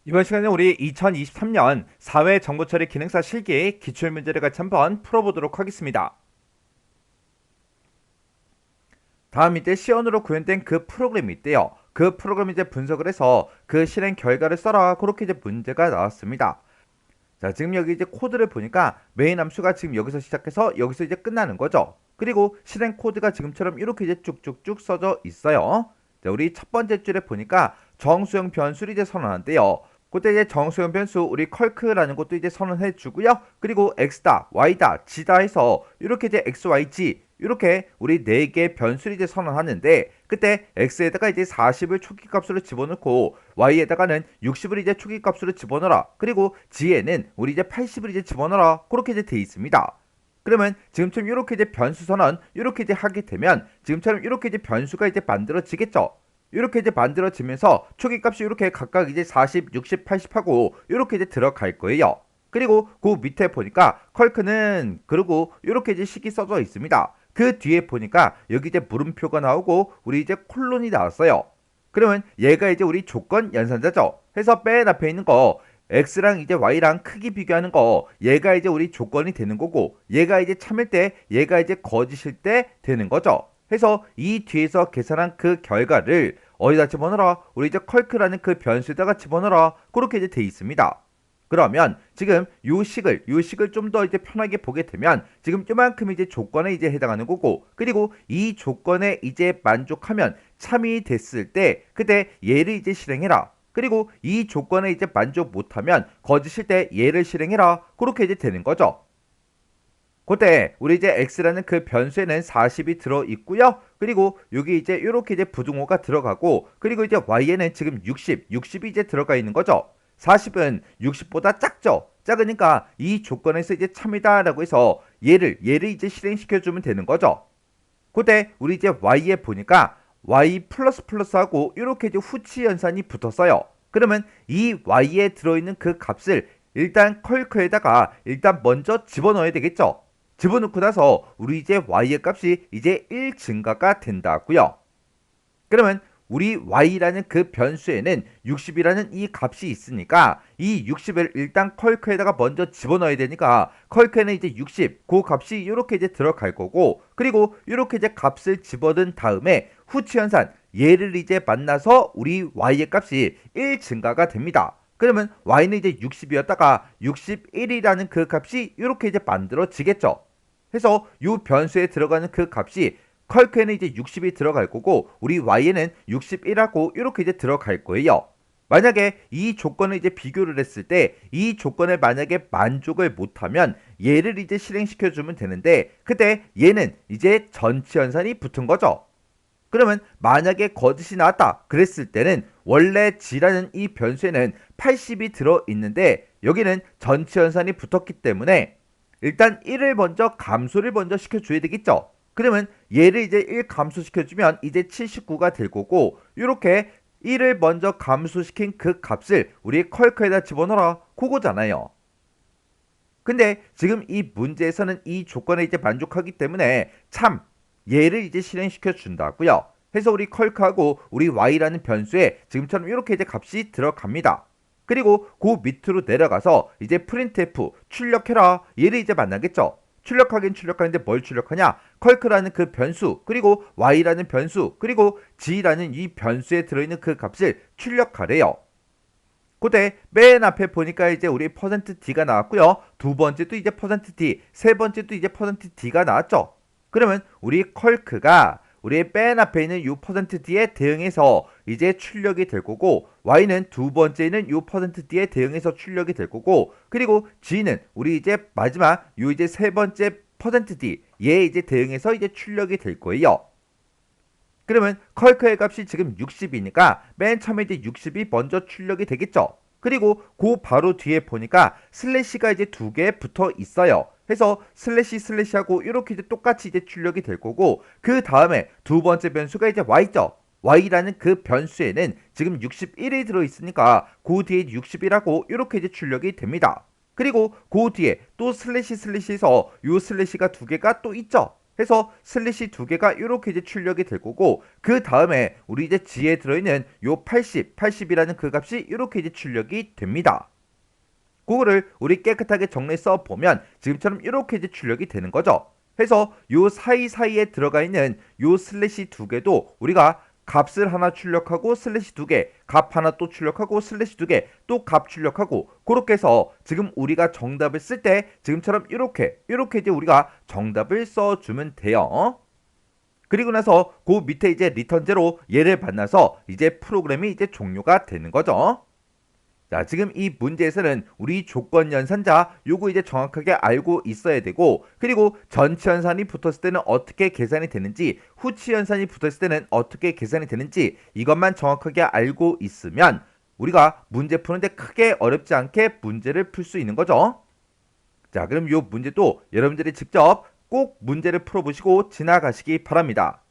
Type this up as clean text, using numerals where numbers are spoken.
이번 시간에 우리 2023년 사회정보처리 기능사 실기 기출문제를 같이 한번 풀어보도록 하겠습니다. 다음 이제 C원으로 구현된 그 프로그램이 있대요. 그 프로그램 이제 분석을 해서 그 실행 결과를 써라. 그렇게 이제 문제가 나왔습니다. 자, 지금 여기 이제 코드를 보니까 메인 함수가 지금 여기서 시작해서 여기서 이제 끝나는 거죠. 그리고 실행 코드가 지금처럼 이렇게 이제 쭉쭉쭉 써져 있어요. 자, 우리 첫 번째 줄에 보니까 정수형 변수를 이제 선언한대요. 그때 이제 정수형 변수 우리 컬크라는 것도 이제 선언해 주고요. 그리고 x다, y다, g다 해서 이렇게 이제 x, y, g 이렇게 우리 4개의 변수를 이제 선언하는데 그때 x에다가 이제 40을 초기값으로 집어넣고 y에다가는 60을 이제 초기값으로 집어넣어라. 그리고 g에는 우리 이제 80을 이제 집어넣어라. 그렇게 이제 돼 있습니다. 그러면 지금처럼 이렇게 이제 변수 선언 이렇게 이제 하게 되면 지금처럼 이렇게 이제 변수가 이제 만들어지겠죠. 이렇게 이제 만들어지면서 초기값이 이렇게 각각 이제 40, 60, 80 하고 이렇게 이제 들어갈 거예요. 그리고 그 밑에 보니까 컬크는 그리고 이렇게 이제 식이 써져 있습니다. 그 뒤에 보니까 여기 이제 물음표가 나오고 우리 이제 콜론이 나왔어요. 그러면 얘가 이제 우리 조건 연산자죠. 해서 맨 앞에 있는 거 x랑 이제 y랑 크기 비교하는 거 얘가 이제 우리 조건이 되는 거고 얘가 이제 참일 때 얘가 이제 거짓일 때 되는 거죠. 해서 이 뒤에서 계산한 그 결과를 어디다 집어넣어라? 우리 이제 컬크라는 그 변수에다가 집어넣어라. 그렇게 이제 돼 있습니다. 그러면 지금 요 식을 좀 더 이제 편하게 보게 되면 지금 이만큼 이제 조건에 이제 해당하는 거고 그리고 이 조건에 이제 만족하면 참이 됐을 때 그때 얘를 이제 실행해라. 그리고 이 조건에 이제 만족 못하면 거짓일 때 얘를 실행해라. 그렇게 이제 되는 거죠. 그때 우리 이제 x라는 그 변수에는 40이 들어 있고요. 그리고 여기 이제 이렇게 이제 부등호가 들어가고 그리고 이제 y에는 지금 60이 이제 들어가 있는 거죠. 40은 60보다 작죠. 작으니까 이 조건에서 이제 참이다라고 해서 얘를 이제 실행시켜 주면 되는 거죠. 그때 우리 이제 y에 보니까 y 플러스 플러스하고 이렇게 이제 후치 연산이 붙었어요. 그러면 이 y에 들어있는 그 값을 일단 컬크에다가 일단 먼저 집어넣어야 되겠죠. 집어넣고 나서 우리 이제 y의 값이 이제 1 증가가 된다고요. 그러면 우리 y라는 그 변수에는 60이라는 이 값이 있으니까 이 60을 일단 컬크에다가 먼저 집어넣어야 되니까 컬크에는 이제 60, 그 값이 이렇게 이제 들어갈 거고 그리고 이렇게 이제 값을 집어넣은 다음에 후치연산 얘를 이제 만나서 우리 y의 값이 1 증가가 됩니다. 그러면 y는 이제 60이었다가 61이라는 그 값이 이렇게 이제 만들어지겠죠. 해서 이 변수에 들어가는 그 값이 컬크에는 이제 60이 들어갈 거고 우리 y에는 61하고 이렇게 이제 들어갈 거예요. 만약에 이 조건을 이제 비교를 했을 때 이 조건을 만약에 만족을 못하면 얘를 이제 실행시켜 주면 되는데 그때 얘는 이제 전치연산이 붙은 거죠. 그러면 만약에 거짓이 나왔다 그랬을 때는 원래 g라는 이 변수에는 80이 들어있는데 여기는 전치연산이 붙었기 때문에 일단 1을 먼저 감소를 먼저 시켜줘야 되겠죠. 그러면 얘를 이제 1 감소시켜주면 이제 79가 될 거고 이렇게 1을 먼저 감소시킨 그 값을 우리 컬크에다 집어넣어라 그거잖아요. 근데 지금 이 문제에서는 이 조건에 이제 만족하기 때문에 참 얘를 이제 실행시켜 준다고요. 해서 우리 컬크하고 우리 y라는 변수에 지금처럼 이렇게 이제 값이 들어갑니다. 그리고 그 밑으로 내려가서 이제 printf 출력해라 얘를 이제 만나겠죠. 출력하긴 출력하는데 뭘 출력하냐? 컬크라는 그 변수 그리고 y라는 변수 그리고 g라는 이 변수에 들어있는 그 값을 출력하래요. 그때 맨 앞에 보니까 이제 우리 %d가 나왔고요. 두 번째도 이제 %d, 세 번째도 이제 %d가 나왔죠. 그러면 우리 컬크가 우리 맨 앞에 있는 이 %d에 대응해서 이제 출력이 될 거고 y는 두 번째는 이 %d에 대응해서 출력이 될 거고 그리고 g는 우리 이제 마지막 요 이제 세 번째 %d 얘 이제 대응해서 이제 출력이 될 거예요. 그러면 컬크의 값이 지금 60이니까 맨 처음에 이제 60이 먼저 출력이 되겠죠. 그리고 그 바로 뒤에 보니까 슬래시가 이제 두 개 붙어 있어요. 해서 슬래시하고 이렇게 이제 똑같이 이제 출력이 될 거고 그 다음에 두 번째 변수가 이제 y죠. y라는 그 변수에는 지금 61이 들어 있으니까 그 뒤에 60이라고 이렇게 이제 출력이 됩니다. 그리고 그 뒤에 또 슬래시에서 요 슬래시가 두 개가 또 있죠. 해서 슬래시 두 개가 이렇게 이제 출력이 될 거고, 그 다음에 우리 이제 G에 들어있는 요 80이라는 그 값이 이렇게 이제 출력이 됩니다. 그거를 우리 깨끗하게 정리해서 보면 지금처럼 이렇게 이제 출력이 되는 거죠. 해서 요 사이사이에 들어가 있는 요 슬래시 두 개도 우리가 값을 하나 출력하고 슬래시 두 개, 값 하나 또 출력하고 슬래시 두 개, 또 값 출력하고, 그렇게 해서 지금 우리가 정답을 쓸 때 지금처럼 이렇게 이제 우리가 정답을 써주면 돼요. 그리고 나서 그 밑에 이제 리턴 제로 얘를 만나서 이제 프로그램이 이제 종료가 되는 거죠. 자, 지금 이 문제에서는 우리 조건 연산자 요거 이제 정확하게 알고 있어야 되고, 그리고 전치 연산이 붙었을 때는 어떻게 계산이 되는지, 후치 연산이 붙었을 때는 어떻게 계산이 되는지 이것만 정확하게 알고 있으면 우리가 문제 푸는데 크게 어렵지 않게 문제를 풀 수 있는 거죠. 자, 그럼 요 문제도 여러분들이 직접 꼭 문제를 풀어보시고 지나가시기 바랍니다.